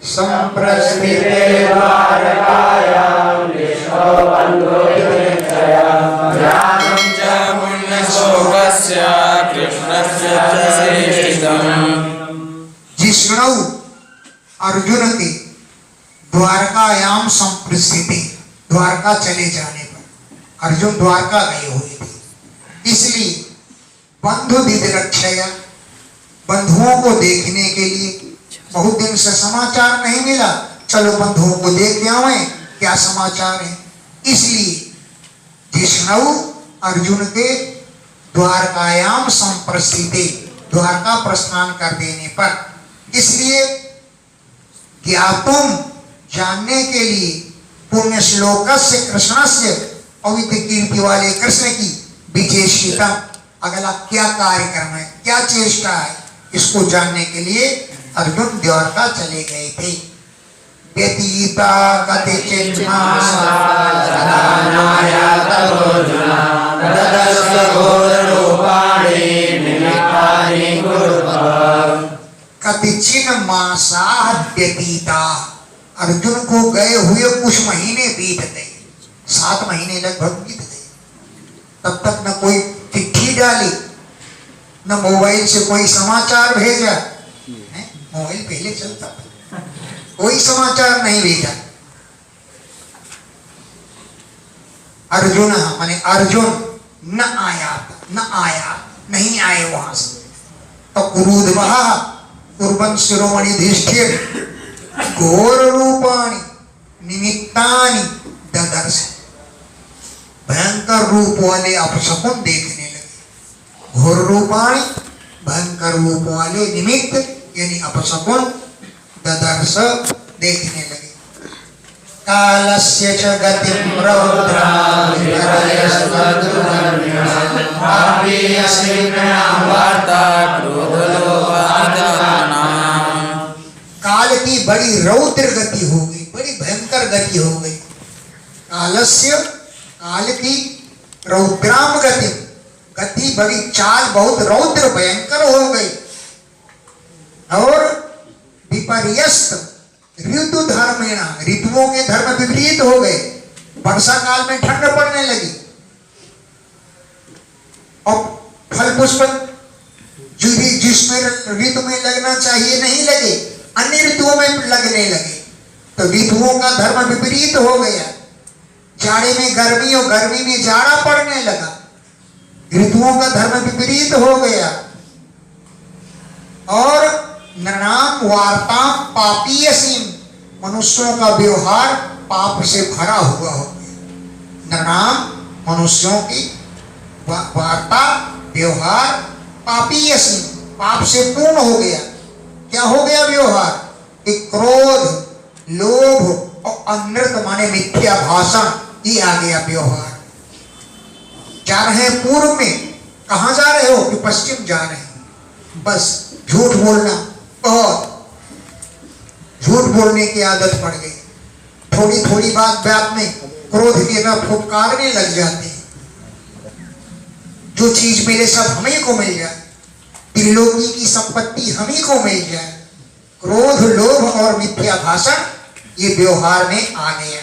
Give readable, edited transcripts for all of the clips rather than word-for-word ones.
संप्रस्थिते द्वारकायां विष्णो ज्ञानं च पुण्यश्लोकस्य कृष्णस्य च श्रेष्ठम्। जिष्णु अर्जुन के द्वारकायाम संप्रस्थिते, द्वारका चले जाने पर अर्जुन द्वारका गए हुए थे, इसलिए बंधु दिदरक्षया, बंधुओं को देखने के लिए बहुत दिन से समाचार नहीं मिला, चलो बंधुओं को देख आवे क्या समाचार है। इसलिए जिष्णु अर्जुन के द्वारकायाम संप्रस्थिते, द्वारका प्रस्थान कर देने पर, इसलिए ज्ञातुम जानने के लिए पुण्य श्लोक से कृष्ण से पवित्र कीर्ति वाले कृष्ण की विशेषता, अगला क्या कार्यक्रम है, क्या चेष्टा है, इसको जानने के लिए अर्जुन द्वारका चले गए थे। व्यतीता कतिचित् मासा जनानाया तपोर्जुना तदस्य घोररूपाणि निमित्तानि कुरुताम्। कतिचित् मासा व्यतीता, अर्जुन को गए हुए कुछ महीने बीत गए, 7 महीने लगभग बीत गए। तब तक न कोई चिट्ठी डाली, न मोबाइल से कोई समाचार भेजा, मोबाइल पहले चलता था, कोई समाचार नहीं भेजा। अर्जुन माने अर्जुन न आया, नहीं आए वहां से। तो कुरुद्वः कुर्वन् शिरोमणि युधिष्ठिर घोर रूपाणि निमित्तानि ददर्श, भयंकर रूप वाले अपशकुन देखने लगे। घोर रूपाणि, भयंकर रूप वाले, निमित्त यानी अपशकुन, ददर्श देखने लगे। कालस्य च गतिं रौद्रां काल की बड़ी रौद्र गति हो गई, बड़ी भयंकर गति हो गई। कालस्य, काल की रौद्राम गति बड़ी, चाल बहुत रौद्र भयंकर हो गई। और विपर्यस्त ऋतु धर्मेण, ऋतुओं के धर्म विपरीत हो गए। वर्षा काल में ठंड पड़ने लगी और फल पुष्प जिसमें ऋतु में लगना चाहिए नहीं लगे, अन्य ऋतुओं में लगने लगे। तो ऋतुओं का धर्म विपरीत हो गया। जाड़े में गर्मी और गर्मी में जाड़ा पड़ने लगा, ऋतुओं का धर्म विपरीत हो गया। और नृणाम वार्ताम पापीयसीम, मनुष्यों का व्यवहार पाप से भरा हुआ हो गया। नृणाम मनुष्यों की वार्ता व्यवहार पापीयसीम, पाप से पूर्ण हो गया। क्या हो गया व्यवहार? कि क्रोध, लोभ और अनृत माने मिथ्या भाषण, ये आ गया व्यवहार। जा रहे हैं पूर्व में, कहां जा रहे हो? कि पश्चिम जा रहे हैं। बस झूठ बोलना, बहुत झूठ बोलने की आदत पड़ गई। थोड़ी थोड़ी बात में क्रोध के न फुफकारने लग जाते हैं। जो चीज मिले सब हमें को मिल जाए, त्रिलोकी की संपत्ति हमें को मिल जाए। क्रोध, लोभ और मिथ्या भाषण ये व्यवहार में आ गया।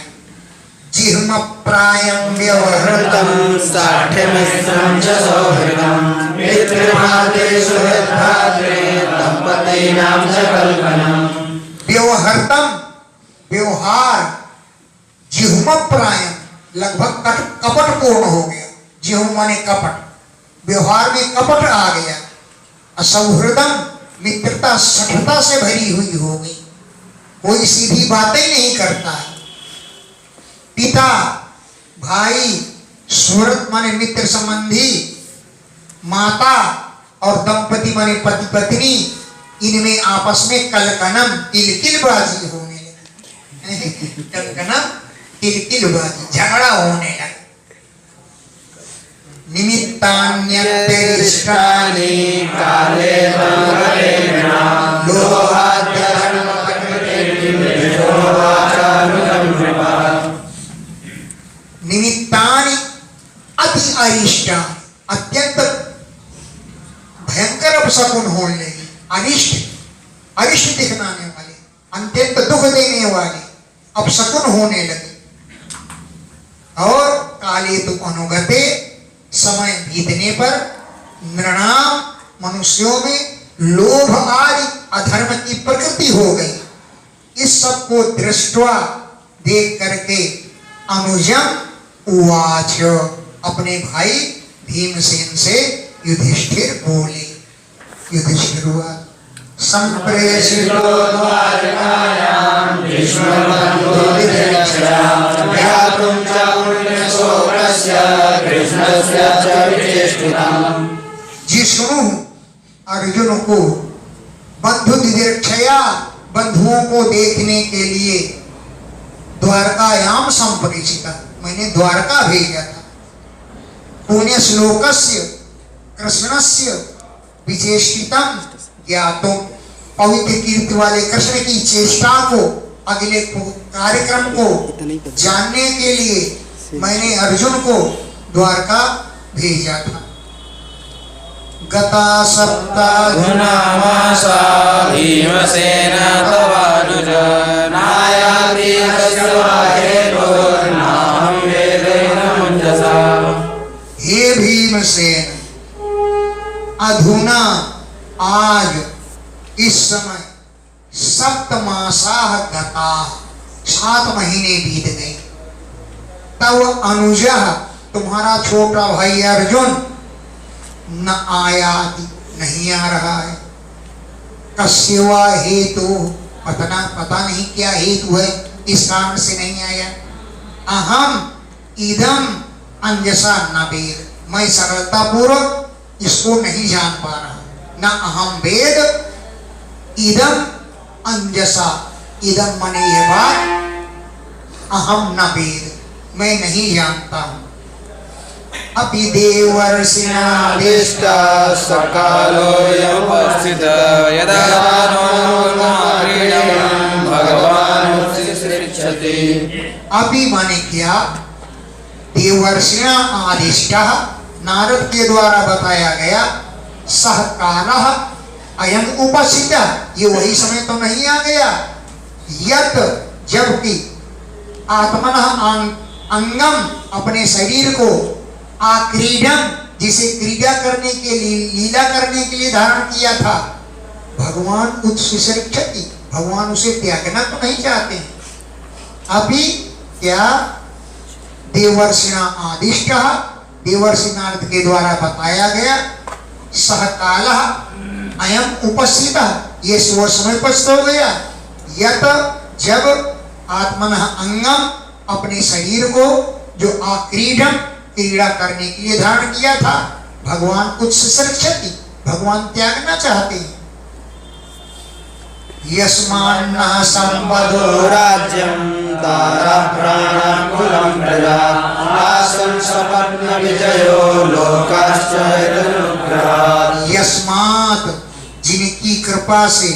जिह्म प्रायं व्यवहृतं साठ्यमिश्रं च सौहृदं मित्रमातेषु यद्भाद्रे दंपतीनां च कल्पनम्। व्यवहृतम व्यवहार, जिह्म प्रायं लगभग कपट पूर्ण हो गया। जिह्म माने कपट, व्यवहार में कपट आ गया। असौहृदम मित्रता सठता से भरी हुई हो गई, कोई सीधी बातें नहीं करता है। पिता, भाई, सुहृद माने मित्र संबंधी, माता और दंपति माने पति पत्नी, इनमें आपस में कलकनम किलकिलबाजी होने लगी। कलकनम किलकिलबाजी, झगड़ा होने लगा। निमित्तान्यतिरिष्टानि काले निमित्तानि अति अरिष्ट, अत्यंत भयंकर अपशकुन होने लगी। अरिष्ट, अरिष्ट दिखनाने वाले, अत्यंत दुख देने वाले अपशकुन होने लगे। और काले तो अनुगते, समय बीतने पर नृणाम मनुष्यों में लोभ आदि अधर्म की प्रकृति हो गई। इस सब को दृष्टवा देख करके अनुजम उवाच, अपने भाई भीमसेन से युधिष्ठिर बोले। युधिष्ठिर हुआ संप्रेषितो द्वारकायां भीष्मबन्धुर्निरीक्षणां ध्यातुं च पुण्यशोकस्य कृष्णस्य च विचेष्टितम्। जिष्णु अर्जुन को बंधु दिदीक्षया, बंधुओं को देखने के लिए द्वारकायाम संप्रेषिता, मैंने द्वारका भेजा था। पुण्य श्लोकस्य कृष्णस्य विचेष्टितम, ज्ञातुम पवित्र कीर्ति वाले कृष्ण की चेष्टा को, अगले कार्यक्रम को जानने के लिए मैंने अर्जुन को द्वारका भेजा था। गता सप्ताधुनामासा भीमसेन तवानुज नायाति हेतोर्नाहं वेदेन मुञ्जसा। हे भीमसेन, अधुना आज इस समय सप्तमासाः गता, 7 महीने बीत गए। तब अनुजः, तुम्हारा छोटा भाई अर्जुन न आयाति, नहीं आ रहा है। कस्यवा हेतु, पता नहीं क्या हेतु है, इस कारण से नहीं आया। अहम इदम अंजसा न वेद, मैं सरलता पूर्वक इसको नहीं जान पा रहा। न अहम वेद इदम अंजसा, इदम माने ये बात, अहम न वेद, मैं नहीं जानता हूं। अपि देवर्षिणादिष्टा सकालो यमुपस्थितः यदा भगवान् उत्सिष्यति। अभी माने क्या, देवर्षिणा आदिष्टा, नारद के द्वारा बताया गया, सह कालः अयं उपस्थितः, ये वही समय तो नहीं आ गया। यत, जबकि आत्मनः अंगम, अपने शरीर को, आक्रीडम, जिसे क्रीड़ा करने के लिए, लीला करने के लिए धारण किया था, भगवान उत्सिष्यति, भगवान उसे त्यागना तो नहीं चाहते हैं। अभी क्या, देवर्षिणा आदिष्ट, देवर्षि नारद के द्वारा बताया गया, सह कालः अयम उपस्थित, ये स्व समय पस्त हो गया। यत, जब आत्मनः अंगम, अपने शरीर को, जो आक्रीडम, क्रीड़ा करने के लिए धारण किया था, भगवान उत्सिष्यति, भगवान त्यागना चाहते हैं। यस्मान्नः संपदो राज्यं ताराप्राणाकुलं प्रजा आसन् सपत्न विजयो लोकाश्च यदनुग्रहात्। यस्मात्, जिनकी कृपा से,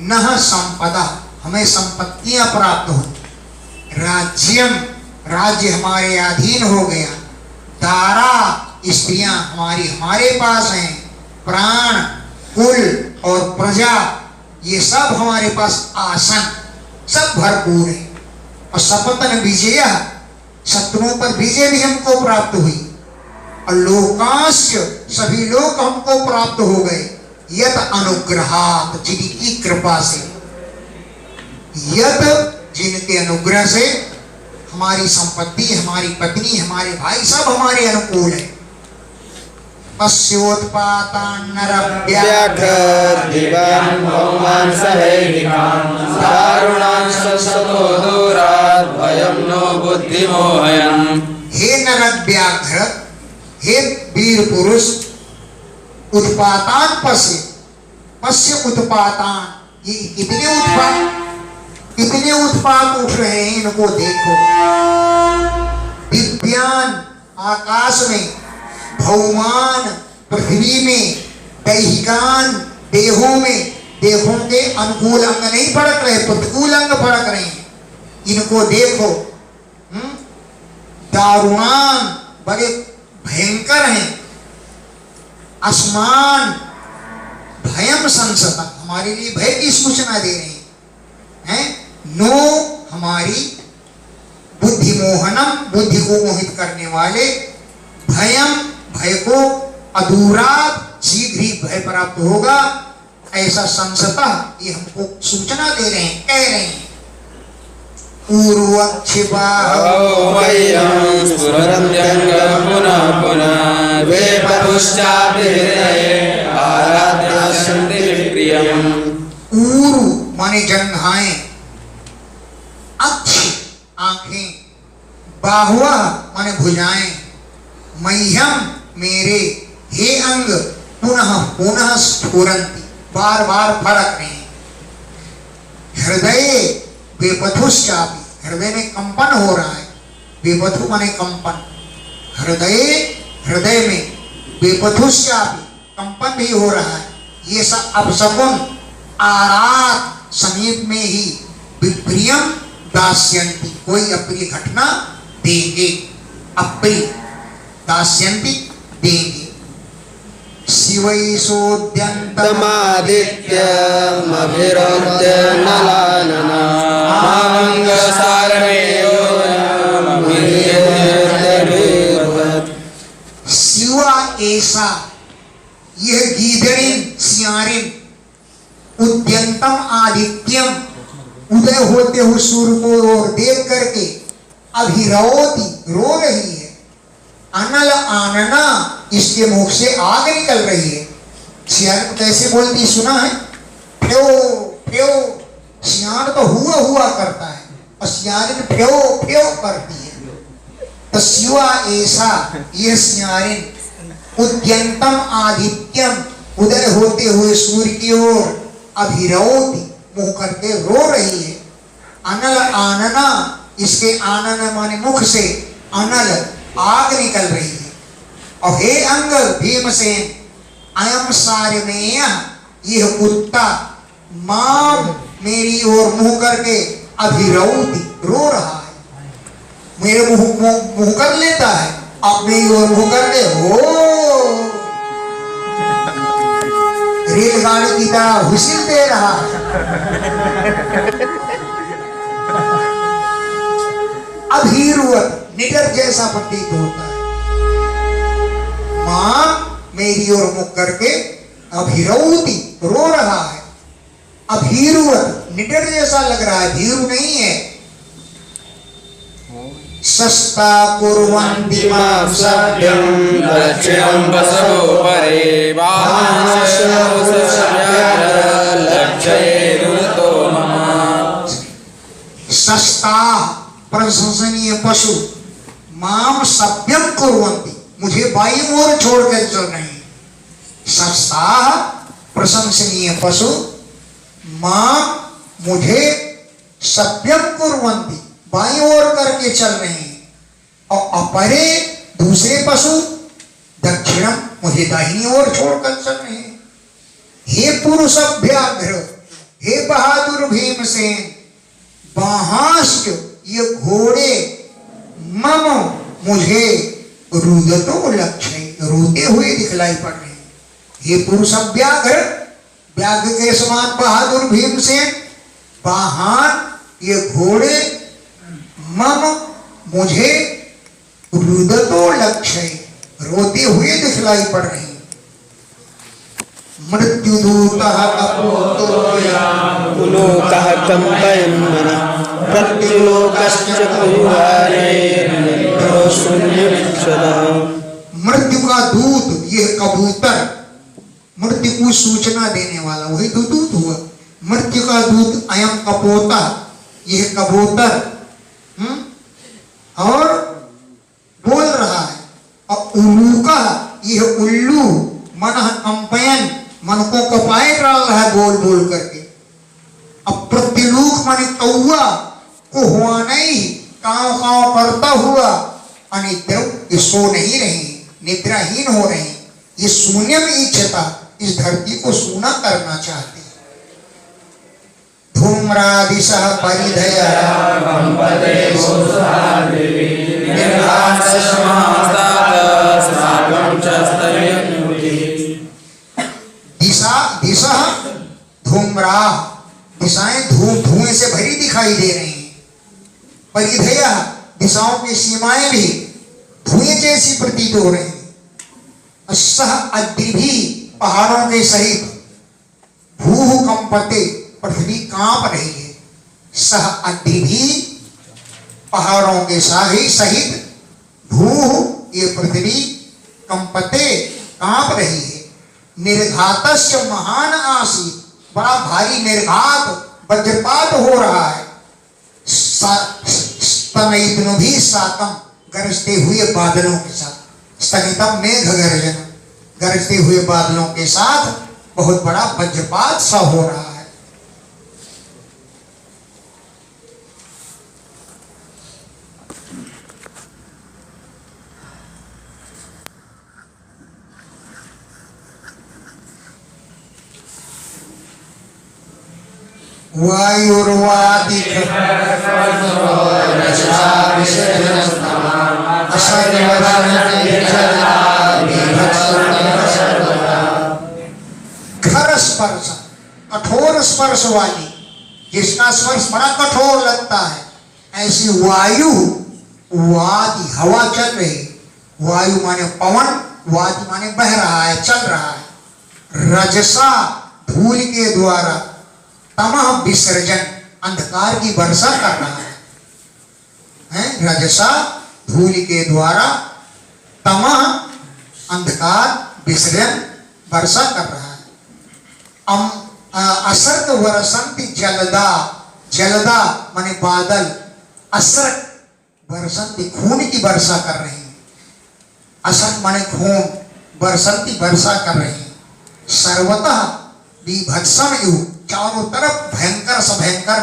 नः संपदा, हमें संपत्तियां प्राप्त हो, राज्यम, राज्य हमारे अधीन हो गया, दारा, स्त्रियां हमारे पास हैं, प्राण, कुल और प्रजा, ये सब हमारे पास आसन, सब भरपूर है। और सपतन विजय, शत्रुओं पर विजय भी हमको प्राप्त हुई। और लोकांश, सभी लोग हमको प्राप्त हो गए। यत अनुग्रहात, जिनकी कृपा से, यत, जिनके अनुग्रह से हमारी संपत्ति, हमारी पत्नी, हमारे भाई सब हमारे अनुकूल है। व्याघ्रदिवान् भौमान् सहेलिकान् दारुणान् शशतो दूरात् भयं नो बुद्धिमोहयन्। हे नरक व्याघ्र, हे वीर पुरुष, उत्पातान पश्य उत्पातान, ये कितने उत्पात उठ रहे हैं, इनको देखो। दिव्यान, आकाश में, भौमान, पृथ्वी में, दैहिकान, देहों में, देहों के अनुकूल अंग नहीं फड़क रहे, प्रतिकूल अंग फड़क रहे हैं, इनको देखो। दारुणान, बड़े भयंकर हैं। असमान, भयम संसता, हमारे लिए भय की सूचना दे रहे हैं। हैं, नो हमारी, बुद्धि मोहनम बुद्धि को मोहित करने वाले, भयम भय को, अदूरात शीघ्र ही भय प्राप्त होगा, ऐसा संसता ये हमको सूचना दे रहे हैं, कह रहे हैं। पूर्वक्षिपा पुनः पुनः वे पदुश्चाभिहृदये आराध्यास्यन्ति विप्रियम्। ऊरु माने जंघाएं, अक्ष आंखें, बाहुआ माने भुजाएं, मह्यम मेरे, हे अंग, पुनः पुनः स्फुरन्ति बार बार फड़क रहे हैं। हृदय बेपथुश्चापि हृदय में कंपन हो रहा है, बेपथु माने कंपन, हृदय में बेपथुश्चापि कंपन भी हो रहा है। ये सब अपशकुन आरात समीप में ही, विप्रियम दास्यन्ति कोई अप्रिय घटना देंगे, अप्रिय दास्यन्ति देंगे। शिवैषोद्यन्तमादित्यमभिरोद्य नलानना शिवा ऐसा, यह गीधरिन सियारिन, उद्यंतम आदित्यम उदय होते हुए सूर्य को और देख करके, अभिरवती रो रही है, अनल आनना इसके मुख से आग निकल रही है। सियार कैसे बोलती सुना है? फ्यो फ्यो, सियार तो हुआ हुआ करता है और सियारिन फ्यो फ्यो करती है। तो शिवा ऐसा, यह सियारिन, उद्यंतम आदित्यम उदय होते हुए सूर्य की ओर, अभिरवती मुंह करके रो रही है, अनल आनना इसके आनन माने मुख से अनल आग निकल रही है। और हे अंग भीमसेन, अयम सारमेय यह कुत्ता, माम मेरी ओर मुंह करके, अभिरवती रो रहा है, मेरे मुंह कर लेता है, अब मेरी ओर मुंह करके हो रेलगाड़ी की तरह हुसिल दे रहा है। अभीरुवत निडर जैसा प्रतीत होता है। मां मेरी ओर मुख करके, अभिरवती रो रहा है, अभीरुवत निडर जैसा लग रहा है, भीरु नहीं है। सस्ता कुर्वन्ति मां सभ्यं लक्ष्यं बसवो परे लक्ष्येरुतो मम। सस्ता प्रशंसनीय पशु, माम सभ्यम कुर्वन्ति मुझे बाई ओर छोड़कर चल रहे हैं। सस्ता प्रशंसनीय पशु, मां मुझे सभ्यम कुर्वन्ति बाई ओर करके चल रहे हैं, और अपरे दूसरे पशु दक्षिणम मुझे दाहिनी ओर छोड़कर चल रहे हैं। हे पुरुषभ्याघ्र, हे बहादुर भीमसेन, बाहाश्च ये घोड़े, मम मुझे रुदतो लक्ष्य रोते हुए दिखलाई पड़ रहे हैं। हे पुरुषभ्याघ्र, व्याघ्र के समान बहादुर भीमसेन, बाहान ये घोड़े, मम मुझे रुदतो लक्ष्य रोते हुए दिखलाई पड़ रहे हैं। मृत्युदूतः पुलोकः कंपयन् प्रत्युलोकश्च कुर्वाणैर्निभो शून्यक्षरः। मृत्यु का दूत यह कबूतर, मृत्यु को सूचना देने वाला वही तो दूत हुआ। मृत्यु का दूत अयम कपोता, यह कबूतर और बोल रहा है। और उल्लूका यह उल्लू, मन कंपयन मन को कपाए डाल रहा है बोल बोल करके। अब प्रतिलूक माने कौआ को हुआ नहीं, काव काव करता हुआ, अनिद्र ये सो नहीं रहे, निद्राहीन हो रहे, ये शून्य में इच्छता, इस धरती को सूना करना चाहते। धूम्रादिशः परिधयः दिशा दिशा धूम्रा, दिशाएं धुएं से भरी दिखाई दे रही हैं। परिधेय दिशाओं की सीमाएं भी धुएं जैसी प्रतीत हो रही हैं। सह अद्रि भी पहाड़ों के सहित भू कंपते पृथ्वी कांप रही है। सह अद्रि भी पहाड़ों के सहित भू ये पृथ्वी कंपते कांप रही है। निर्घातस्य महान आसी बड़ा भारी निर्घात वज्रपात हो रहा है। स्तनयितनु भी साकम गरजते हुए बादलों के साथ, स्तनितम मेघ गर्जन गरजते हुए बादलों के साथ बहुत बड़ा वज्रपात सा हो रहा है। वायुर्वादि घर स्पर्श कठोर स्पर्श वाली, जिसका स्पर्श बड़ा कठोर लगता है, ऐसी वायु वादि हवा चल रही। वायु माने पवन, वादि माने बह रहा है, चल रहा है। रजसा धूल के द्वारा, तमह विसर्जन अंधकार की वर्षा कर रहा है। रजसा धूल के द्वारा, तमह अंधकार विसर्जन वर्षा कर रहा है। असर्ग वर्षंति जलदा, जलदा माने बादल, असर्ग वर्षंति खून की वर्षा कर रहे हैं। असर्ग माने खून, वर्षंति वर्षा कर रहे हैं। सर्वतः विभत्सम युग, चारों तरफ भयंकर से भयंकर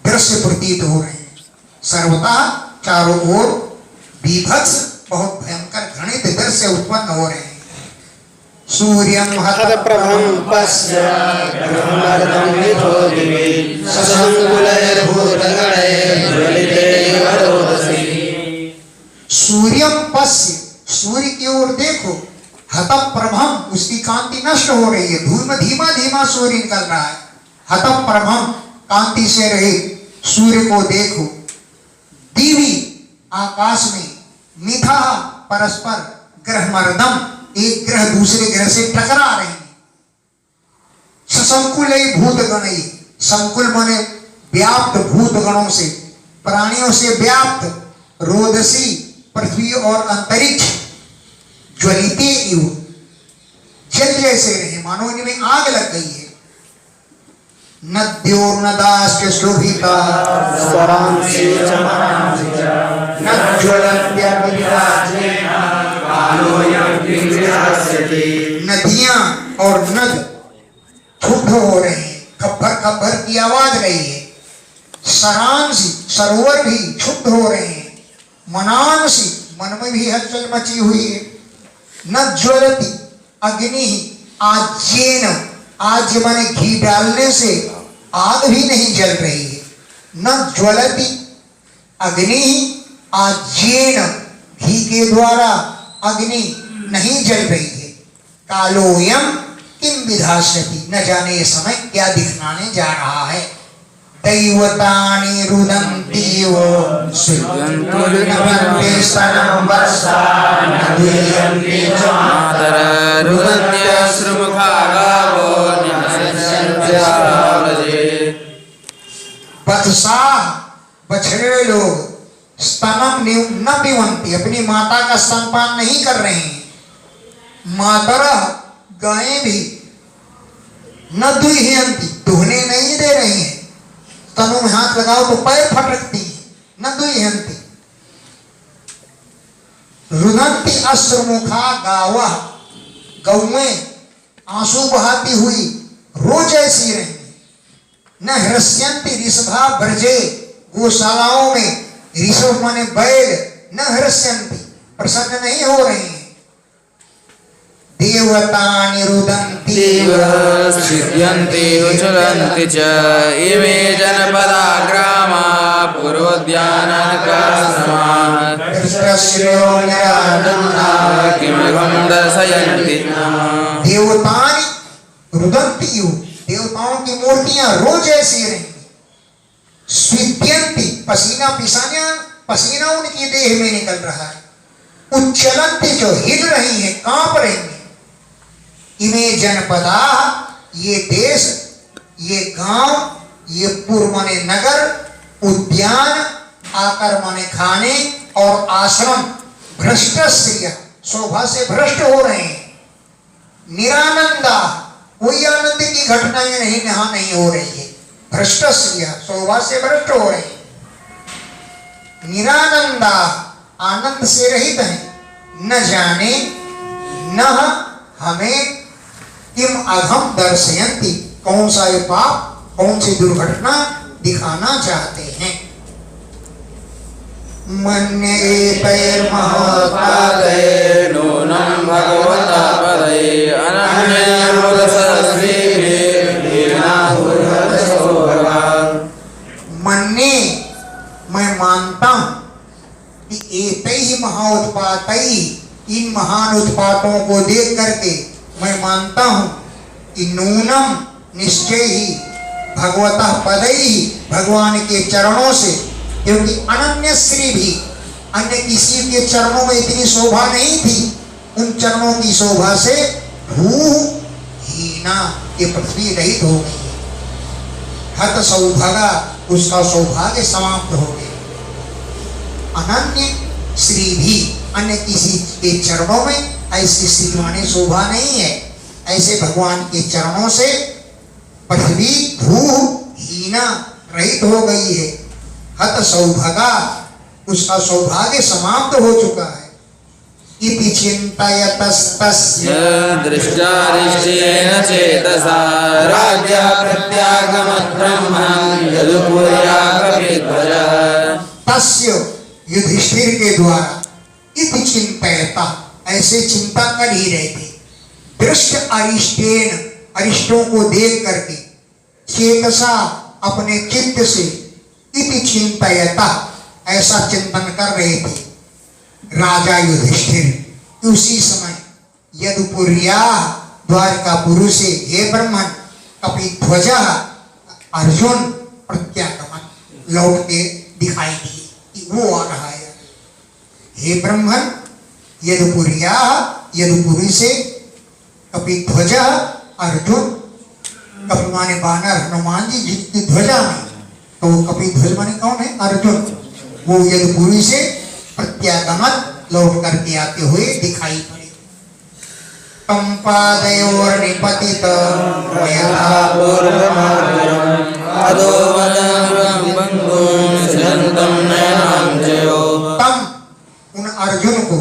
दृश्य प्रतीत हो रहे हैं। सर्वतः चारों ओर विभत्स बहुत भयंकर घृणित दृश्य उत्पन्न हो रहे हैं। सूर्यं हतप्रभं पश्य ब्रह्मर्दं विधो दिवे सशंकुलैर्भूतगणैर्ज्वलितैर्वरोदसी। सूर्यं पश्य, सूर्य की ओर देखो। हतप्रभम, उसकी कांति नष्ट हो रही है। धूल में धीमा धीमा सूर्य निकल रहा है। हतप्रभम, कांति से रहित सूर्य को देखो। दिवी, आकाश में। मिथा, परस्पर। ग्रहमर्दम, एक ग्रह दूसरे ग्रह से टकरा रहे हैं। सशंकुल भूतगण, संकुल माने व्याप्त, भूतगणों से, प्राणियों से व्याप्त। रोदसी, पृथ्वी और अंतरिक्ष। ज्वलिते इव, जल जैसे रहे, मानो इनमें आग लग गई है। नद्योर्नदाश्च शोभिता स्वरांसि च मरांसि च नज्ज्वलन्त्यग्निराजेन कालोऽयं विघ्नास्यति। नदियां और नद क्षुब्ध हो रहे हैं, खब्बर खब्बर की आवाज रही है। सरांसी, सरोवर भी क्षुब्ध हो रहे हैं। मनांसी, मन में भी हलचल मची हुई है। न ज्वलति अग्नि, आज्येन, आज्य माने घी डालने से आग भी नहीं जल रही है। न ज्वलति अग्नि आज्येन, घी के द्वारा अग्नि नहीं जल रही है। कालोयम किम विधास्यति, न जाने ये समय क्या दिखलाने जा रहा है। दैवतानि रुदन्ति वो सुयन्तु नभन्ते स्तनं वर्षा नदीयन्ति च मातरः रुदन्त्यश्रुमुखा गावो निमज्जन्त्यावजे। वत्सा, बछड़े लोग। स्तनम न पिबन्ति, अपनी माता का स्तनपान नहीं कर रहे हैं। मातरः, गायें भी। न दुह्यन्ति, दुहने नहीं दे रही हैं। स्तनों में हाथ लगाओ तो पैर फटकती हैं। न दुह्यन्ति। रुदन्ति अश्रुमुखा गावः, गौएं आंसू बहाती हुई रो जैसी रही। न हृष्यन्ति ऋषभा ब्रजे, गौशालाओं में ऋषभ माने बैल। न हृष्यन्ति, प्रसन्न नहीं हो रहे हैं। देवतानि रुदन्ति सिद्ध्यन्ति उज्ज्वलन्ति च इमे जनपदा ग्रामा पूर्वोद्यानकाश्रमाः दृष्टश्रेयो निरानन्दा किमघं दर्शयन्ति। देवतानि रुदन्ति, देवताओं की मूर्तियां रो जैसी रही। पसीना उनकी देह में निकल रहा है। उच्चलंती जो हिल रही है, कांप रही है। इमे जनपदा, ये देश, ये गांव, ये पुर माने नगर, उद्यान, आकर माने खाने, और आश्रम भ्रष्ट स्त्रिया, शोभा से भ्रष्ट हो रहे हैं। निरानंदा, कोई आनंद की घटनाएं नहीं यहाँ नहीं हो रही है। भ्रष्ट स्त्रिया, शोभा से भ्रष्ट हो रही है। निरानंदा, आनंद से रहित है। न जाने न हमें किम अधम दर्शयंती, कौन सा ये पाप, कौन सी दुर्घटना दिखाना चाहते हैं। मन्ये एतैर्महोत्पादैर् नूनं भगवता पदये अनन्यैर्मुदसस्त्रीभिर्विनाहुर्हर्षोभगात्। मन्ये, मैं मानता हूं कि एतैहि महाउत्पातैः, इन महान उत्पातों को देख करके मैं मानता हूं कि नूनम, निश्चय ही, भगवतः पदैहि, भगवान के चरणों से, क्योंकि अनन्य श्री भी, अन्य किसी के चरणों में इतनी शोभा नहीं थी। उन चरणों की शोभा से भू हीना, ये पृथ्वी रहित हो गई। हत सौभागा, उसका सौभाग्य समाप्त हो गया। अनन्य श्री भी, अन्य किसी के चरणों में ऐसी श्रीमानी शोभा नहीं है। ऐसे भगवान के चरणों से पृथ्वी भू हीना, रहित हो गई है। हत सौभागा, उसका सौभाग्य समाप्त हो चुका है। इति चिन्तयतस्तस्य दृष्टारिष्टेन चेतसा राज्ञा प्रत्यागमद्ब्रह्मन् यदुपुर्याकपिध्वज। तस्य, युधिष्ठिर के द्वारा, इति चिन्तयता, ऐसे चिंता कर ही रहे थे। दृष्ट अरिष्टेन, अरिष्टों को देख करके, चेतसा, अपने चित्त से, इति चिंतयता, ऐसा चिंतन कर रहे थे राजा युधिष्ठिर। उसी समय यदुपुर्या, द्वारकापुर से, हे ब्रह्मन, कपिध्वज, अर्जुन प्रत्यागमन, लौट के दिखाई दिए कि वो आ रहा है। हे ब्रह्मन, यदुपुर्या, यदुपुरी से, कपिध्वज, अर्जुन, कपि माने बानर, हनुमान जी जिसकी ध्वजा में, तो वो कपिध्वज माने कौन है? अर्जुन। वो यदुपुरी से प्रत्यागमन, लौट करके आते हुए दिखाई पड़े। पंपादयोर निपतित यथा पूर्वमार्गम् अधोवनं बन्धुं सृजन्तं नयनाञ्जयो। तम, उन अर्जुन को,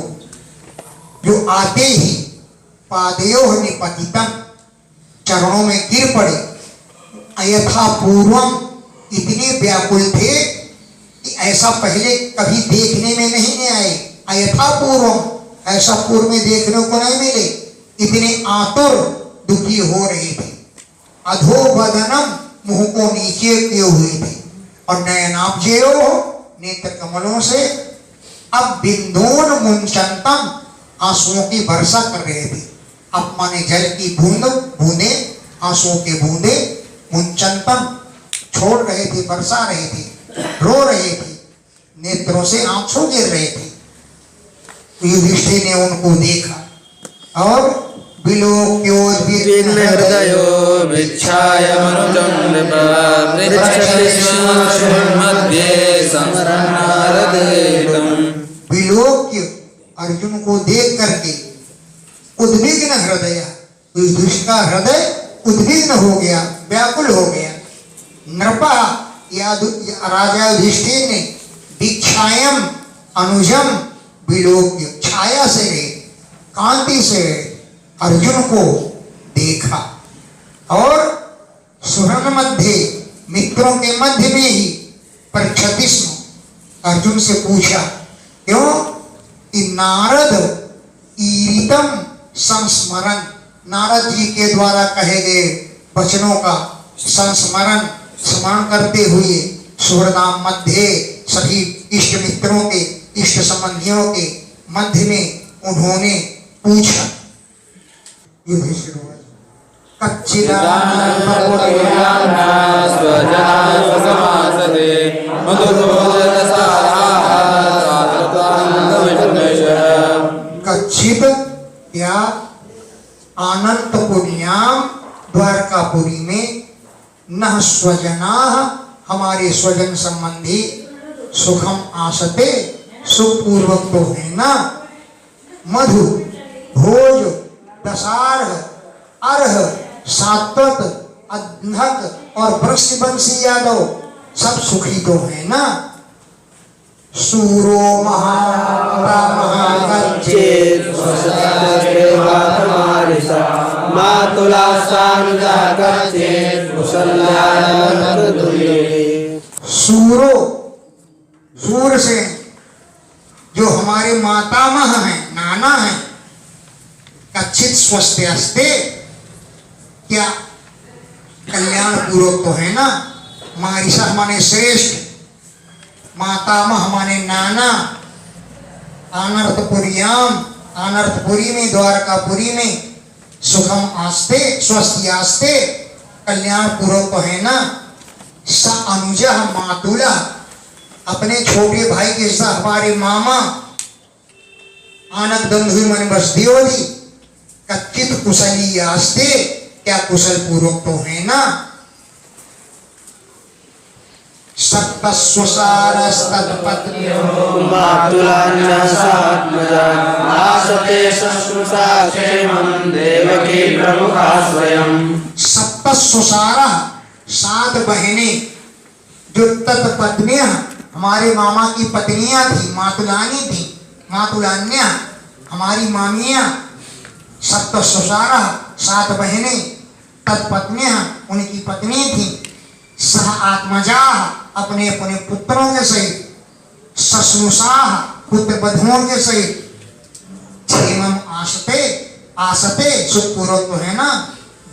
जो आते ही पादयोः निपतितम, चरणों में गिर पड़े। यथा पूर्वम, इतने व्याकुल थे कि ऐसा पहले कभी देखने में नहीं आए। यथा पूर्वम, ऐसा पूर्व में देखने को नहीं मिले। इतने आतुर, दुखी हो रहे थे। अधोबदनम, मुंह को नीचे किए हुए थे। और नयनाब्जयो, नेत्र कमलों से अब बिंदून मुंचनतम, आंसुओं की वर्षा कर रहे थे। अब माने जल की बूंदे, आंसुओं के बूंदे, मुंचनतम, छोड़ रहे थे, बरसा रहे थे, रो रहे थे, नेत्रों से आंसू गिर रहे थे। युधिष्ठिर ने उनको देखा और विलोक्योद्विग्न हृदयो भिक्षाय मनुजं मध्ये संस्मरणारदेकम्। विलोक्य, अर्जुन को देख करके, उद्विग्न हृदय, युधिष्ठिर का हृदय उद्विग्न हो गया, व्याकुल हो गया। नृपा, या राजा युधिष्ठिर ने दीक्षायम अनुजम विलोक्य, छाया से, कांति से अर्जुन को देखा और सुहृद मध्य, मित्रों के मध्य में ही परीक्षतिस्म, अर्जुन से पूछा, क्यों? कि नारद ईरितम संस्मरण, नारद जी के द्वारा कहे गए वचनों का संस्मरण, स्मरण करते हुए सुहृदाम मध्य, सभी इष्ट मित्रों के, इष्ट संबंधियों के मध्य में उन्होंने पूछा। युधिष्ठिर स्वजनाः समासते मधुभोज स्वजनाः हमारे स्वजन संबंधी सुखम आसते सुखपूर्वक तो है ना। मधु भोज दशार्ह अर्ह सात्वत अध्नक और वृषवंशी यादव सब सुखी तो है ना। सूरो चेत मातुला सूरो सूर से जो हमारे मातामह हैं, नाना हैं, कच्चित स्वस्थ अस्ते क्या कल्याण पूर्वक तो है ना। मारिसा माने श्रेष्ठ, मातामह माने नाना। अनर्थपुरियाम अनर्थपुरी में द्वारकापुरी में सुखम आस्ते स्वस्थ आस्ते कल्याण पूर्वक तो है ना। स अनुजा मातुला अपने छोटे भाई के साथ हमारे मामा आनक बंधु मन बस दियोरी कच्चित कुशली आस्ते क्या कुशल पूर्वक तो है ना। सप्तस्वसारा सात बहनें जो तत्पत्नियां हमारे मामा की पत्नियां थी, मातुलानी थी, मातुलान्या हमारी मामियां। सप्तस्वसारा सात बहनें तत्पत्नियां उनकी पत्नी थी। सह आत्मजा अपने अपने पुत्रों के सहित, ससुसाह पुत्र बधुओं के सहित, क्षेमम आसते आसते सुखपूर्वक तो है ना।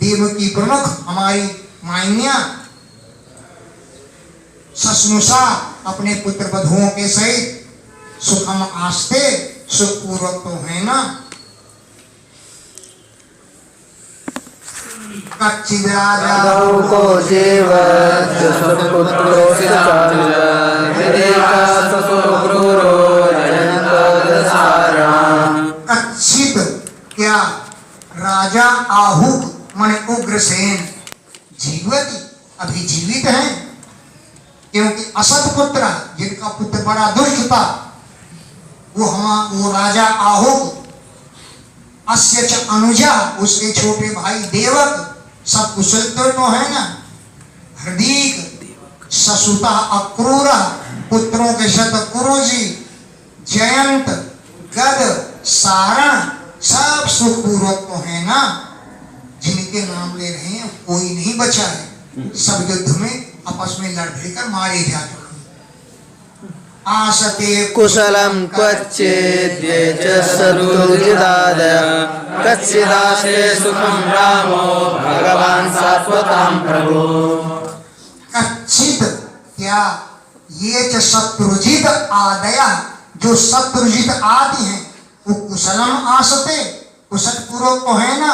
देव की प्रमुख हमारी माइनिया ससुसा अपने पुत्र बधुओं के सहित सुखम आस्ते सुखपूर्वक तो है ना। को जीव कच्छित क्या राजा आहुक माने उग्रसेन जीवती अभी जीवित हैं, क्योंकि असत पुत्र जिनका पुत्र बड़ा दुष्ट था वो राजा आहुक, अस्य च अनुजा उसके छोटे भाई देवक सब कुशल तो है ना। हृदीक ससुता अक्रूर पुत्रों के शत कुरुजी, जयंत गद सारण सब सुखपूर्वक तो है ना। जिनके नाम ले रहे हैं कोई नहीं बचा है, सब युद्ध में आपस में लड़ भिड़कर मारे जा चुके। आसते कुशलम क्वचित् ये च सरुजिदादय कच्चिदास्ते सुखम रामो भगवान शाश्वतां प्रभु। कच्चित क्या ये च शत्रुजित आदय जो शत्रुजित आदि हैं वो कुशलम आसते कुशल पूर्वक तो है ना।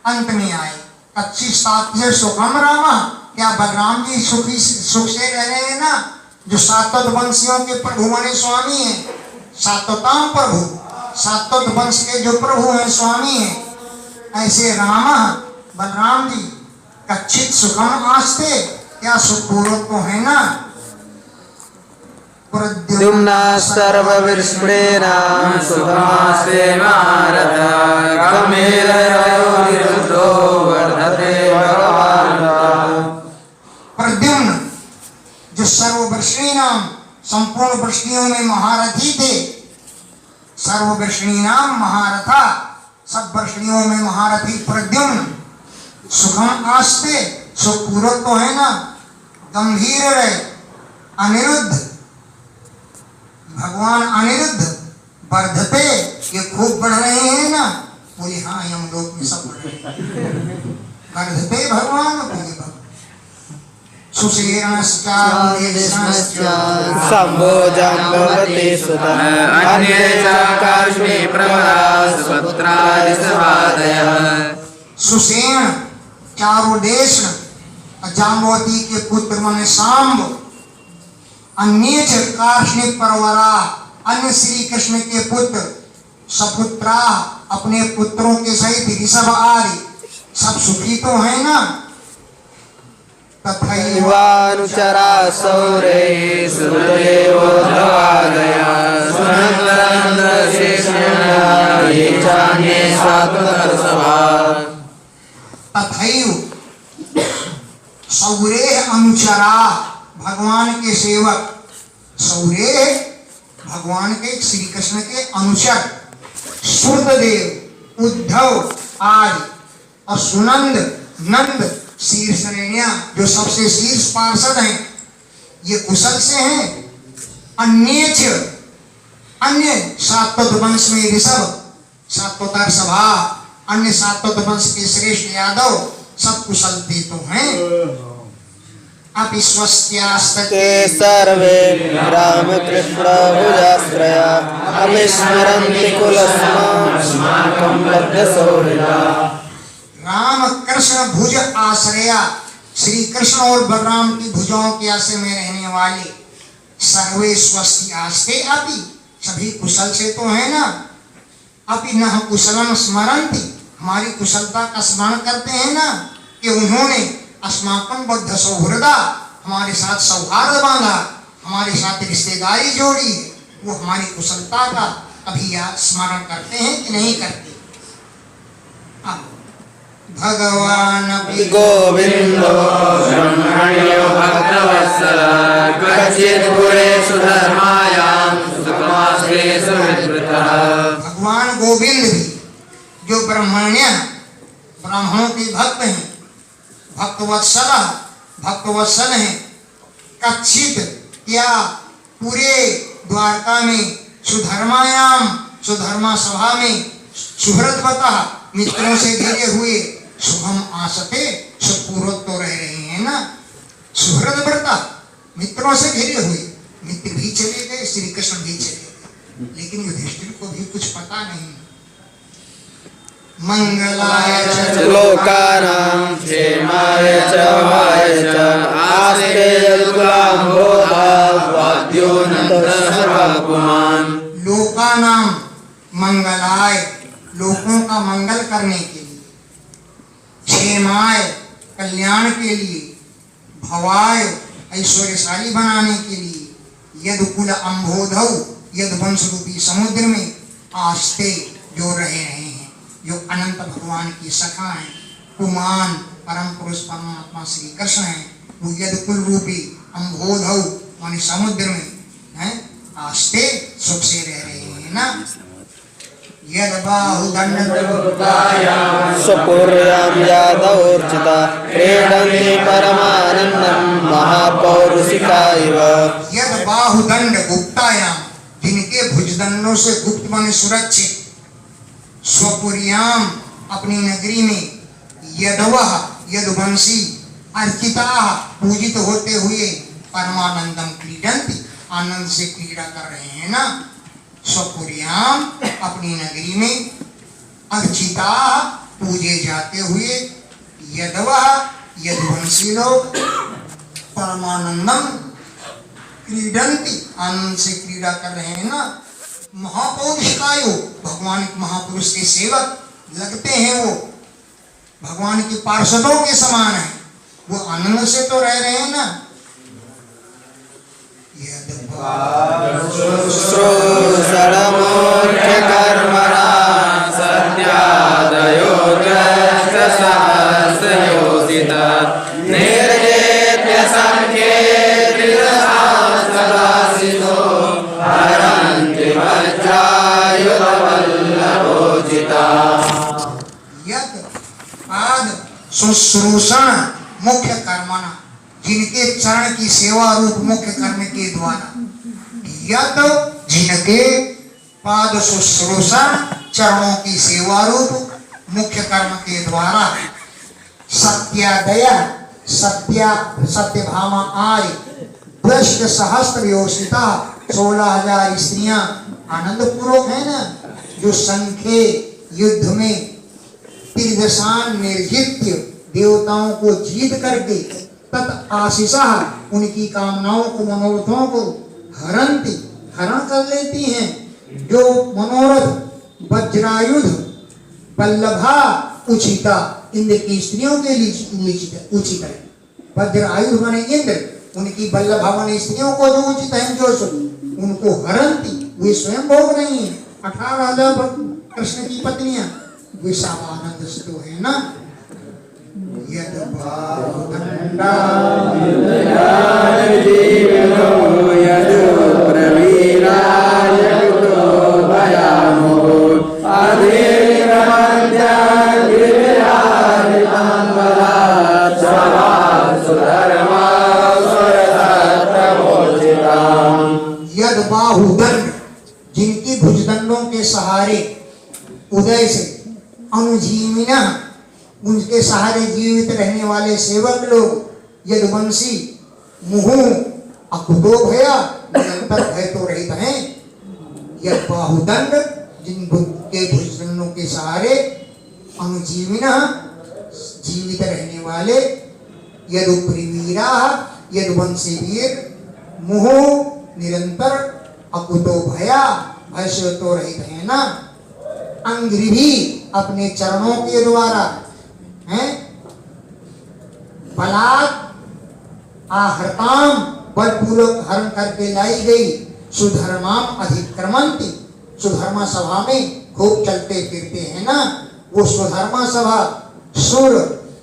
अंत में आए कच्ची सात्य सुखम रामा क्या बलराम जी सुखी सुख से रह रहे हैं ना। जो सातवत वंशियों के प्रभु माने स्वामी हैं, सातवताम प्रभु, सातवत वंश के जो प्रभु हैं स्वामी हैं, ऐसे रामा बलराम जी कच्चित सुखम आस्ते क्या सुखपूर्वक तो है ना। द्युम्ना सर्वविस्मृतेन सुखमास्ते महारथ गमेरयो निरुद्धो वर्धते भगवान्। प्रद्युम्न जो सर्ववृष्णी नाम संपूर्ण वृष्णियों में महारथी थे, सर्ववृष्णी नाम महारथा सब वृष्णियों में महारथी प्रद्युम्न सुखम आस्ते सुखपूर्वक तो है ना। गंभीर रहे अनिरुद्ध भगवान अनिरुद्ध वर्धते ये खूब बढ़ रहे हैं ना। बोले हाँ हम लोग में सब बढ़ रहे हैं। वर्धते भगवान बोले भगवान संभोजम्भवति सुतः अन्ये च कार्ष्णि प्रवराः सुपुत्रादिसमादयः। सुसेन चारों देश जाम्बवती के पुत्र माने सांब, अन्य च कार्ष्णि परवरा अन्य श्री कृष्ण के पुत्र, सपुत्रा अपने पुत्रों के सहित ऋषभ आदि सब सुखी तो है ना। तथैवानुचरा सौरे सुतदेवोद्धवादया सुनन्दरन्दरशेषण्या ये चान्ये स्वात्मतरसभा तथैव सौरे अनुचरा भगवान के सेवक, सौरे भगवान के श्री कृष्ण के अनुचर सुतदेव, उद्धव आदि और सुनंद नंद शीर्षरेण्या जो सबसे शीर्ष पार्षद हैं, ये कुशल से हैं। अन्य सात्वत वंश में ऋषभ सात्वतर सभा, अन्य सात्वत वंश के श्रेष्ठ यादव सब कुशल तो हैं। ते सर्वे रामकृष्ण भुजाश्रया अविस्मरन्ति कुलस्माकं बद्धसौहृदा। राम कृष्ण भुज आश्रया, श्री कृष्ण और बलराम की भुजाओं के आश्रय में रहने वाले सर्वे स्वस्ति आस्ते अपि, सभी कुशल से तो है ना। अपि न कुशलम स्मरन्ति, हमारी कुशलता का स्मरण करते हैं ना कि उन्होंने अस्माकं बद्ध सौहृदा, हमारे साथ सौहार्द बांधा, हमारे साथ रिश्तेदारी जोड़ी, वो हमारी कुशलता का कभी याद स्मरण करते हैं कि नहीं करते। भगवान गोविंदो ब्रह्मण्यो भक्तवत्सल कच्चित् पुरेषु धर्मायां सुखमाश्रेषु विद्रुतः। भगवान गोविंद भी जो ब्राह्मणों के भक्त हैं, भक्तवत्सल हैं, कच्चित क्या पूरे द्वारका में सुधर्मायाम, सुधर्मा सभा में सुहृदवतः मित्रों से घिरे हुए शुभम आसते, सुपूर्वक तो रह रहे हैं ना। सुहृदव्रता मित्रों से घिरे हुए, मित्र भी चले गए, श्री कृष्ण भी चले गए, लेकिन युधिष्ठिर को भी कुछ पता नहीं। मंगलाय लोकानां क्षेमाय च भवाय च आस्ते यद्गुलाम्भोधाद्योऽनन्तः लोकानां मंगलाय, लोगों का मंगल करने के लिए, क्षेमाय कल्याण के लिए, भवाय ऐश्वर्यशाली बनाने के लिए, यद कुल अम्भोधौ, यद वंश रूपी समुद्र में आस्ते जो रहे हैं, जो अनंत भगवान की सखा हैं, कुमान परम पुरुष परमात्मा श्री कृष्ण हैं, वो यद कुल रूपी अम्भोधौ माने समुद्र में हैं, आस्ते सुख से रह रहे हैं ना। यद बाहुदंड स्वपुर्यां यादवोर्चिता क्रीडन्ति परमानन्दं महापौरुषिका इव। यद बाहुदंड गुप्तायाम, जिनके भुजदंडों से गुप्त माने सुरक्षित, स्वपुर्याम अपनी नगरी में, यदवः यदुवंशी अर्चिता पूजित होते हुए, परमानंदम क्रीडन्ति आनंद से क्रीड़ा कर रहे हैं ना। स्वपुर्याम अपनी नगरी में, अर्चिता पूजे जाते हुए, यदवः यदुवंशी लोग परमानंदम क्रीडन्ति आनंद से क्रीड़ा कर रहे हैं ना। महापौरुषिकायो भगवान महापुरुष के सेवक लगते हैं, वो भगवान के पार्षदों के समान है, वो आनंद से तो रह रहे हैं ना। श्रोषणमोक्षकर्मणा सत्यादयो सहस्रयोजिता निर्जेत्य संख्ये त्रिदशास्त्रदासितो हरन्ति वज्रायुधवल्लभोजिता। यत् पाद शुश्रूषण मुख्य कर्मणा, जिनके चरण की सेवा रूप मुख्य कर्म के द्वारा, यत जिनके पाद शुश्रूषण चरणों की सेवा रूप मुख्य कर्म के द्वारा, सत्यादया सत्यभामा आय दृष्ट सहस्त्र योषिता 16,000 स्त्रियां आनंद पूर्वक है ना, जो संख्य युद्ध में त्रिदशान निर्जित्य देवताओं को जीत करके तत् आशीषा उनकी कामनाओं को मनोरथों को हरंती हरण कर लेती हैं, जो मनोरथ वज्रायुध वल्लभा उचिता इंद्र की स्त्रियों के लिए उचित है। वज्रायुध माने इंद्र, उनकी वल्लभा माने स्त्रियों को जो उचित है जो उनको हरंती, वे स्वयं भोग नहीं है। 18,000 कृष्ण की पत्नियां, वे सब आनंद से तो है ना। यद बाहुदंडा यद बाहुदंड, जिनकी भुजदंडों के सहारे उदय से अनुजीविना, उनके सहारे जीवित रहने वाले सेवक लोग, यदुवंशी मुहु अकुतो भया, निरंतर भय तो रहित हैं। यद बाहुदंड, जिनके भुजदंडों के सहारे अनुजीविना, जीवित रहने वाले, यदुप्रीवीरा, यदुवंशी वीर, मुहु निरंतर अकुतो भया, भय से तो रहित है ना। अंग्री भी अपने चरणों के द्वारा हैं, बलात् आहृताम, बलपूर्वक हरण करके लाई गई, सुधर्माम अधिक्रमंती, सुधर्मा सभा में खूब चलते फिरते हैं ना। वो सुधर्मा सभा सुर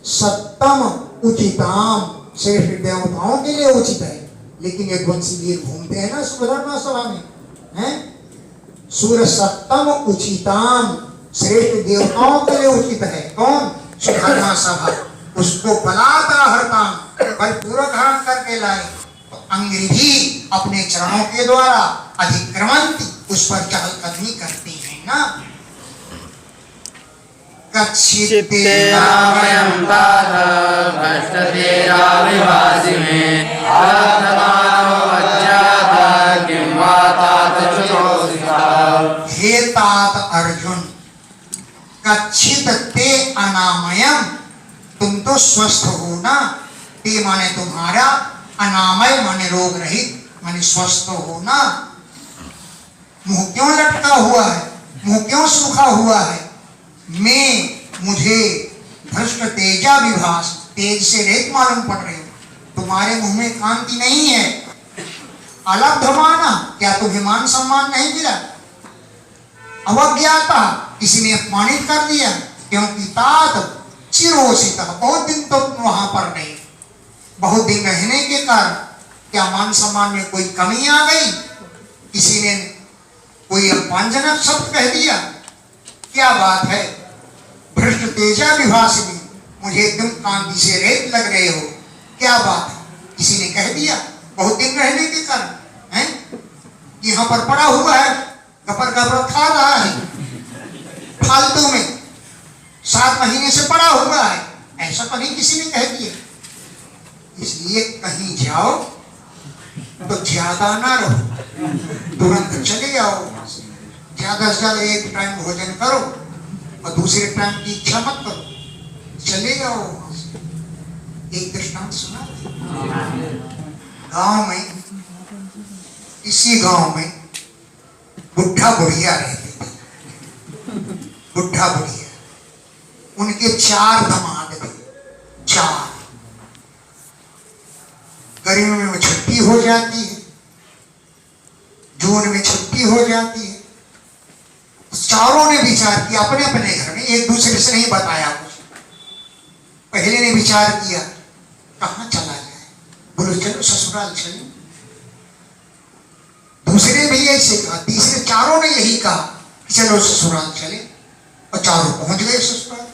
सत्तम उचिताम, श्रेष्ठ देवताओं के लिए उचित है, लेकिन एक वंशी वीर घूमते हैं ना सुधर्मा सभा में, हैं? सुर सत्तम उचिताम, श्रेष्ठ देवताओं के लिए उचित है। कौन? सुधर्मा सभा। उसको बलात् आहृताम, बलपूर्वक हरण करके लाए। तो अंग्री भी अपने चरणों के द्वारा अधिक्रमंती, उस पर चहलकदमी करते हैं ना। कच्छिते रामयं तात भ्रष्टतेराविभासिमे आत्मानो अज्ञाता किं वा तात चुनोसिता। हे तात अर्जुन, कच्छित ते अनामयम, तुम तो स्वस्थ हो ना। ते माने तुम्हारा, अनामय माने रोग रहित, माने स्वस्थ हो ना। मुंह क्यों लटका हुआ है, मुंह क्यों सूखा हुआ है? मुझे भ्रष्ट तेजा विभास, तेज से रेत मालूम पड़ रही हो। तुम्हारे मुंह में कांति नहीं है। अलब्ध माना, क्या तुम्हें मान सम्मान नहीं मिला? अवज्ञाता, किसी ने अपमानित कर दिया। क्योंकि तात चिरोसिता, बहुत दिन तो वहां पर नहीं, बहुत दिन रहने के कारण क्या मान सम्मान में कोई कमी आ गई? किसी ने कोई अपमानजनक शब्द कह दिया? क्या बात है? भ्रष्ट तेजा विभासिनी, मुझे एकदम कांति से रेत लग रहे हो, क्या बात है? किसी ने कह दिया बहुत दिन रहने के कारण, हैं? यहाँ पर पड़ा हुआ है, गपर गपर खा रहा है फालतू में, 7 महीने से पड़ा हुआ है, ऐसा कहीं किसी ने कह दिया? इसलिए कहीं जाओ तो ज्यादा ना रहो, तुरंत चले जाओ। ज्यादा से ज्यादा एक टाइम भोजन करो और दूसरे टाइम की इच्छा मत करो, चले जाओ। एक दृष्टांत सुना, गांव में, इसी गांव में बुढ़ा बुढ़िया रहते थे। बुढ़ा बुढ़िया, उनके 4 दामाद थे, 4। गर्मी में छुट्टी हो जाती है, जून में छुट्टी हो जाती है। चारों ने विचार किया अपने अपने घर में, एक दूसरे से नहीं बताया कुछ। पहले ने विचार किया कहाँ चला जाए, बोलो चलो ससुराल चले। दूसरे भी ऐसे कहा, तीसरे, चारों ने यही कहा कि चलो ससुराल चले, और चारों पहुंच गए ससुराल।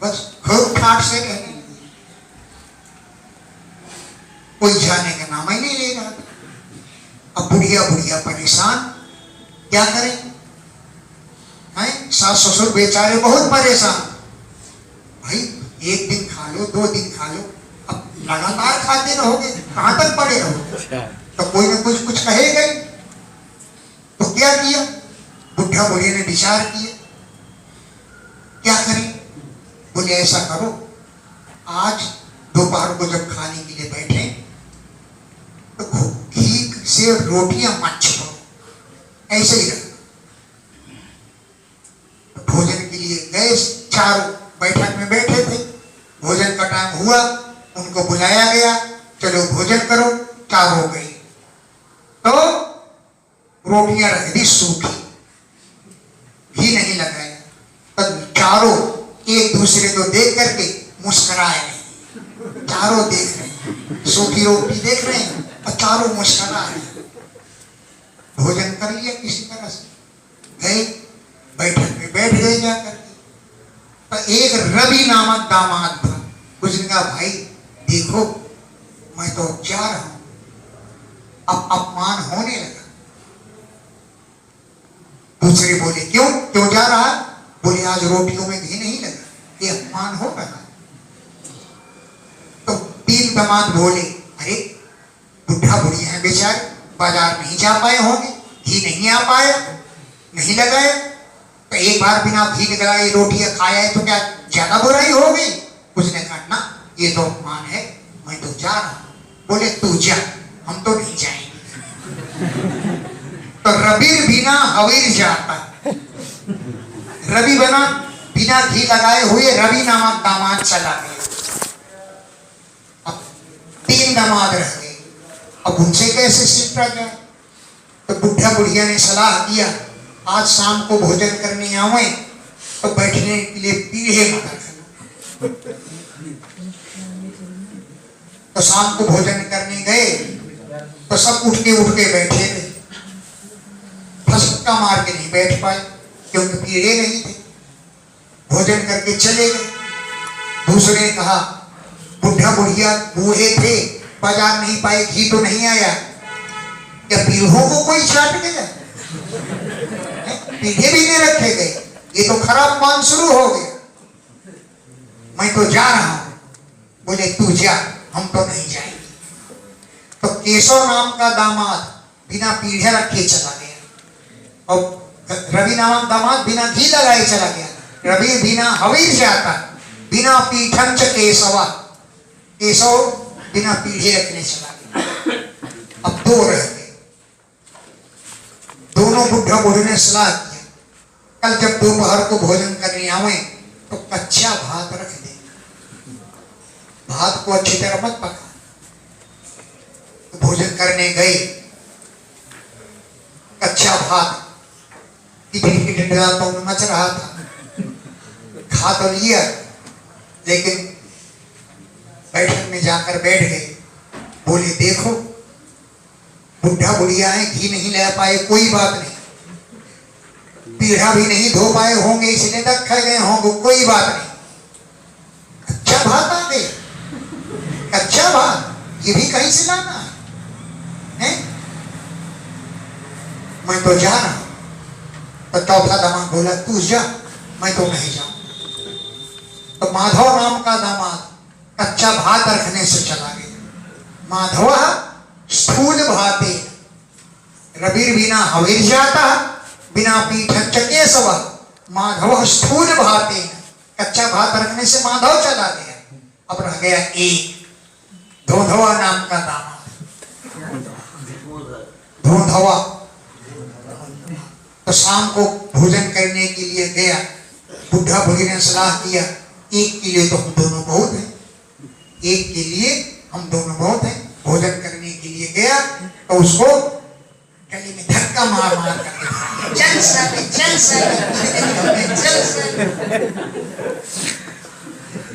बस खूब ठाठ से रहने लगे, कोई जाने का नाम ही नहीं ले रहा था। अब बुढ़िया बुढ़िया परेशान, क्या करें? हैं? सास ससुर बेचारे बहुत परेशान। भाई 1 दिन खा लो, 2 दिन खा लो, अब लगातार खाते रहोगे, कहां तक पड़े रहोगे? तो कोई ना कुछ कहेगा ही। तो क्या किया? बुढ़ा बुढ़िया ने विचार किया, क्या करें? बोले ऐसा करो, आज दोपहर को जब खाने के लिए बैठे तो घी से रोटियां मत छपो, ऐसे ही रखो। भोजन के लिए गए, चारों बैठक में बैठे थे, भोजन का टाइम हुआ, उनको बुलाया गया, चलो भोजन करो। 4 हो गई तो रोटियां रख दी सूखी, घी नहीं लगाया। तो चारों एक दूसरे को देख करके मुस्कुराए नहीं। चारों देख रहे हैं, सूखी रोटी देख रहे हैं और चारों मुस्कुरा रहे हैं। भोजन कर लिया किसी तरह से, गए बैठक में बैठ गए जाकर। तो एक रवि नामक दामाद था, उसने कहा भाई देखो मैं तो जा रहा हूं, अब अपमान होने लगा। दूसरे बोले क्यों क्यों जा रहा? बोले आज रोटियों में घी नहीं लगा, ये अपमान हो रहा। तो 3 दामाद बोले अरे बुढ़ा बुढ़िया है बेचारे, बाजार नहीं जा पाए होंगे, घी नहीं आ पाया, नहीं लगाए, तो एक बार बिना घी लगाए रोटियां खाया है तो क्या ज्यादा बुराई हो गई? उसने कहा ना ये तो अपमान है, मैं तो जा रहा हूं। बोले तू जा, हम तो नहीं जाएंगे। तो रबीर बिना हवीर जाता, रवि बना बिना घी लगाए हुए रवि नामक दामाद चला गया। अब 3 दामाद रह गए, अब उनसे कैसे सिमटा जाए? तो बुढ़ा बुढ़िया ने सलाह किया आज शाम को भोजन करने आवे तो बैठने के लिए पीढ़े मत रखना। तो शाम को भोजन करने गए तो सब उठ के बैठे रहे, फसका मार के नहीं बैठ पाए क्योंकि पीढ़े नहीं थे। भोजन करके चले गए। दूसरे ने कहा बुढ़ा बुढ़िया बूढ़े थे, बाजार नहीं पाए, घी तो नहीं आया, क्या पीढ़ों को कोई छाट गया? पीढ़े भी नहीं रखे गए, ये तो खराब मान शुरू हो गया। मैं तो जा रहा हूं। बोले तू जा, हम तो नहीं जाएंगे। तो केशव नाम का दामाद बिना पीढ़े रखे चला गया और रवि नामक दामाद बिना घी लगाए चला गया। रवि बिना हवीर जाता, बिना पीठम च केशवा, केशव बिना पीढ़े रखने चला गया। अब 2 रह गए। दोनों बुढ़ा बुढ़े ने सलाह किया कल जब दोपहर को भोजन करने आवे तो कच्चा भात रख दे, भात को अच्छी तरह मत पका। तो भोजन करने गए, कच्चा भात की डंडा तो मच रहा था, खा तो लिया लेकिन बैठक में जाकर बैठ गए। बोले देखो बुढ़ा बुढ़िया है, घी नहीं ले पाए, कोई बात नहीं, पीढ़ा भी नहीं धो पाए होंगे इसलिए रखे गए होंगे, कोई बात नहीं। कच्चा भात आ गए, कच्चा भात ये भी कहीं से लाना है? मैं तो जा रहा हूं। तो चौथा दामाद बोला तू जा, मैं तो नहीं जाऊं। तो माधव नाम का दामाद कच्चा भात रखने से चला गया। माधव स्थूल भाते, रबीर बिना हवीर जाता, बिना पीठन चके सवा। माधव स्थूल भाते, कच्चा भात रखने से माधव चला गया। अब रह गया एक धोंधवा नाम का दामाद। धोंधवा तो शाम को भोजन करने के लिए गया। बुढ़ा बुढ़ी ने सलाह किया एक के लिए तो हम दोनों बहुत हैं, एक के लिए हम दोनों बहुत हैं। भोजन करने के लिए गया तो उसको गले में धक्का मार मार करके चल सके चल सके चल सके।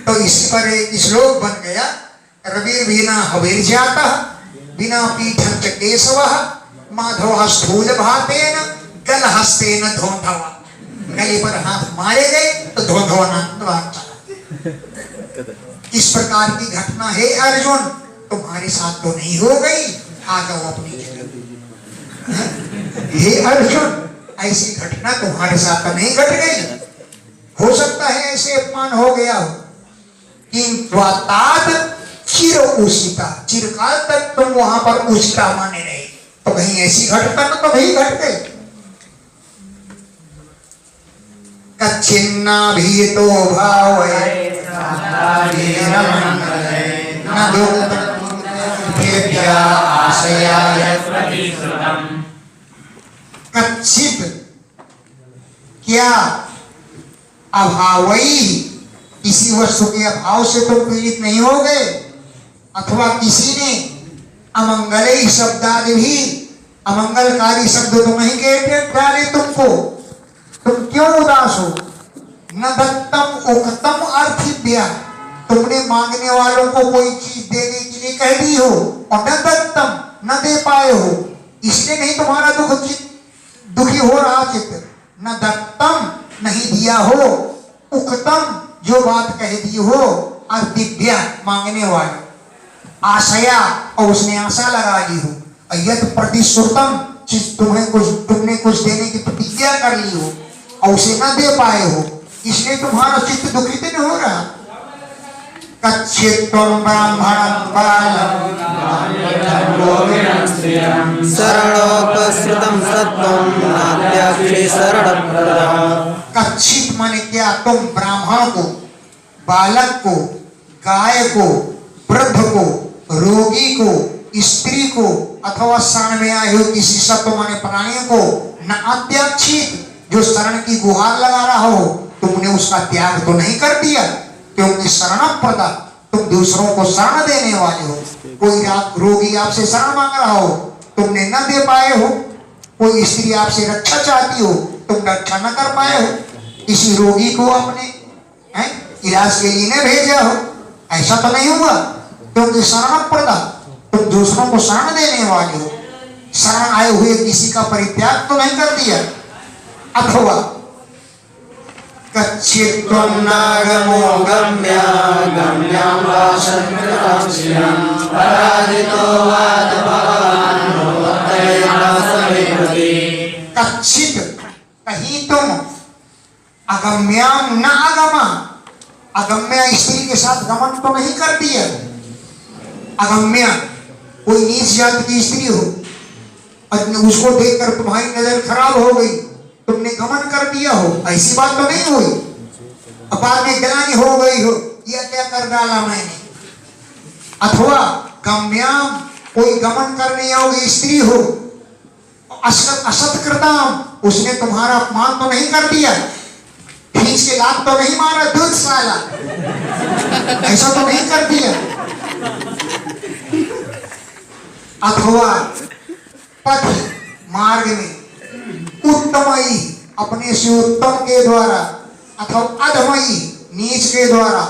तो इसी पर एक श्लोक बन गया, रबीर बिना हवीर जाता, बिना पीठं च केशवः, माधव स्थूल भातेन गल हस्तेन धोंधवा। गले पर हाथ मारे गए तो धोंधवा नाम चला। इस प्रकार की घटना है अर्जुन, तुम्हारे साथ तो नहीं हो गई, आ जाओ अपनी जगह। हे अर्जुन, ऐसी घटना तुम्हारे साथ तो नहीं घट गई, हो सकता है ऐसे अपमान हो गया हो। किंतु चिर उषिता, चिरकाल तक तुम वहां पर उषिता माने रहे, तो कहीं ऐसी घटना तो नहीं घट गई। कच्छिन्ना भी तो भाव कच्छित क्या अभावई किसी वस्तु के अभाव से तुम पीड़ित नहीं हो गए, अथवा किसी ने अमंगली शब्दादि भी अमंगलकारी शब्द तो नहीं कह डाले तुमको, तुम क्यों उदास हो? न दत्तम उक्तम अर्थिभ्या, तुमने मांगने वालों को कोई चीज देने के लिए कह दी हो और न दत्तम, न दे पाए हो, इसलिए नहीं तुम्हारा दुखी हो रहा चित्त। न दत्तम, नहीं दिया हो, उक्तम, जो बात कह दी हो, अर्थिभ्या, मांगने वाले, आशया, और उसने आशा लगा ली हो, यद प्रतिश्रुतम, तुमने कुछ देने की प्रतिज्ञा कर ली हो और उसे न दे पाए हो, इसलिए तुम्हारा चित्त दुखित नहीं हो रहा। कच्चित्त्वं ब्राह्मणं बालं शरणोपसृतं सत्त्वं नाद्याक्षे शरणप्रदः। कच्चित माने क्या? तुम ब्राह्मण को, बालक को, गाय को, वृद्ध को, रोगी को, स्त्री को, अथवा शरण में आए हुए किसी सत्व माने प्राणी को न अत्याक्षित, जो शरण की गुहार लगा रहा हो, तुमने उसका त्याग तो नहीं कर दिया, क्योंकि शरण प्रदा, तुम दूसरों को शरण देने वाले हो। कोई रोगी आपसे शरण मांग रहा हो, तुमने न दे पाए हो, कोई स्त्री आपसे रक्षा चाहती हो, तुम रक्षा न कर पाए हो, किसी रोगी को अपने इलाज के लिए न भेजा हो, ऐसा तो नहीं हुआ, क्योंकि शरण प्रदा, तुम दूसरों को शरण देने वाले हो, शरण आए हुए किसी का परित्याग तो नहीं कर दिया। अथवा कच्चित्त्वं नागमो गम्या गम्यां वा शङ्करांश्रियं पराजितो वाद भगवान् भवत्तया समेधि। कच्चित, कहीं तुम, अगम्याम न अगमा, अगम्या स्त्री के साथ गमन तो नहीं कर दिया। अगम्या कोई नीच जाति की स्त्री हो, उसको देखकर तुम्हारी नजर खराब हो गई, तुमने गमन कर दिया हो, ऐसी बात तो नहीं हुई। अब बाद में ग्लानि हो गई हो, यह क्या कर डाला मैंने। अथवा गम्याम, कोई गमन करने योग्य स्त्री हो, असत्कृताम, उसने तुम्हारा अपमान तो नहीं कर दिया, खींच के लात तो नहीं मारा, दूध साला, ऐसा तो नहीं कर दिया। अथवा पथ, मार्ग में, उत्तमई, अपने से उत्तम के द्वारा, अथवा अधमई, नीच के द्वारा,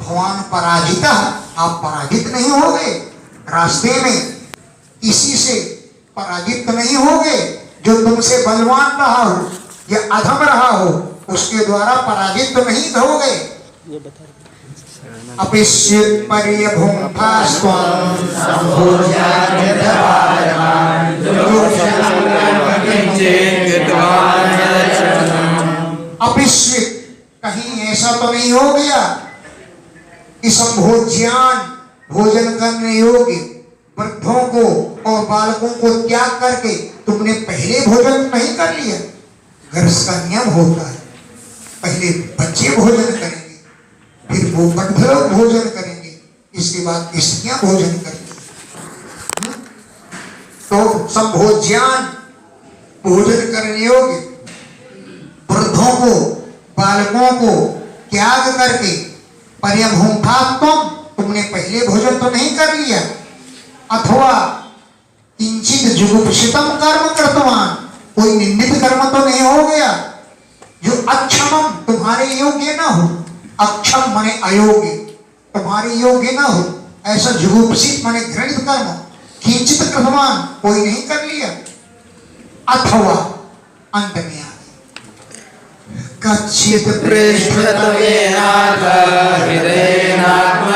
भगवान पराजिता, आप पराजित नहीं हो गए रास्ते में, इसी से पराजित नहीं हो गए, जो तुमसे बलवान रहा हो या अधम रहा हो, उसके द्वारा पराजित तो नहीं हो गए। अपिष्युत पर्यभुंफास्त्वं अपिष्वित, कहीं ऐसा तो नहीं हो गया कि संभोज्यान, भोजन करने योग्य वृद्धों को और बालकों को त्याग करके तुमने पहले भोजन नहीं कर लिया। घर का नियम होता है, पहले बच्चे भोजन करेंगे, फिर वो वृद्ध लोग भोजन करेंगे, इसके बाद स्त्रियां भोजन करेंगी। तो संभोज्यान, भोजन करने योग्य वृद्धों को, बालकों को त्याग करके, पर्यभुंफात्वम, तुमने पहले भोजन तो नहीं कर लिया। अथवा किंचित जुगुप्सितम कर्म कृतवान, कोई निंदित कर्म तो नहीं हो गया, जो अक्षमम, तुम्हारे योग्य ना हो, अक्षम माने अयोग्य, तुम्हारे योग्य ना हो, ऐसा जुगुप्सित माने घृणित कर्म किंचित कृतवान, कोई नहीं कर लिया। अथवा अंत में कच्चित पृष्ठत्वेनाथ हृदयेनात्मबन्धुना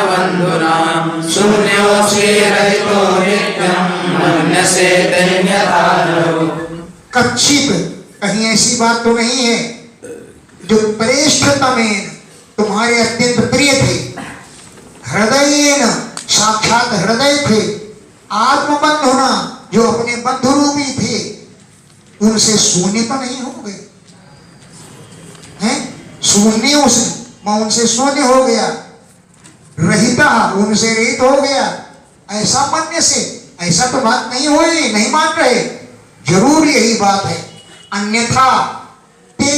शून्योऽसि रहितो नित्यं मन्यसे दैन्यतारो। कच्चित, कहीं ऐसी बात तो नहीं है, जो प्रेष्ठतमेन, तुम्हारे अत्यंत प्रिय थे, हृदयेन, साक्षात हृदय थे, आत्मबंधुना, जो अपने बंधु रूपी थे, उनसे शून्य तो नहीं हो गए हैं, शून्य उनसे शून्य हो गया, रहिता, उनसे रहित हो गया, ऐसा मानने से, ऐसा तो बात नहीं हुई, नहीं मान रहे, जरूर यही बात है। अन्यथा ते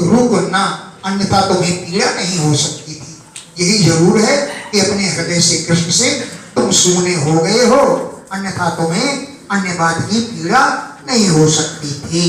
रुकना, अन्यथा तुम्हें पीड़ा नहीं हो सकती थी। यही जरूर है कि अपने हृदय से कृष्ण से तुम सूने हो गए हो, अन्यथा तुम्हें अन्य बात की पीड़ा नहीं हो सकती थी।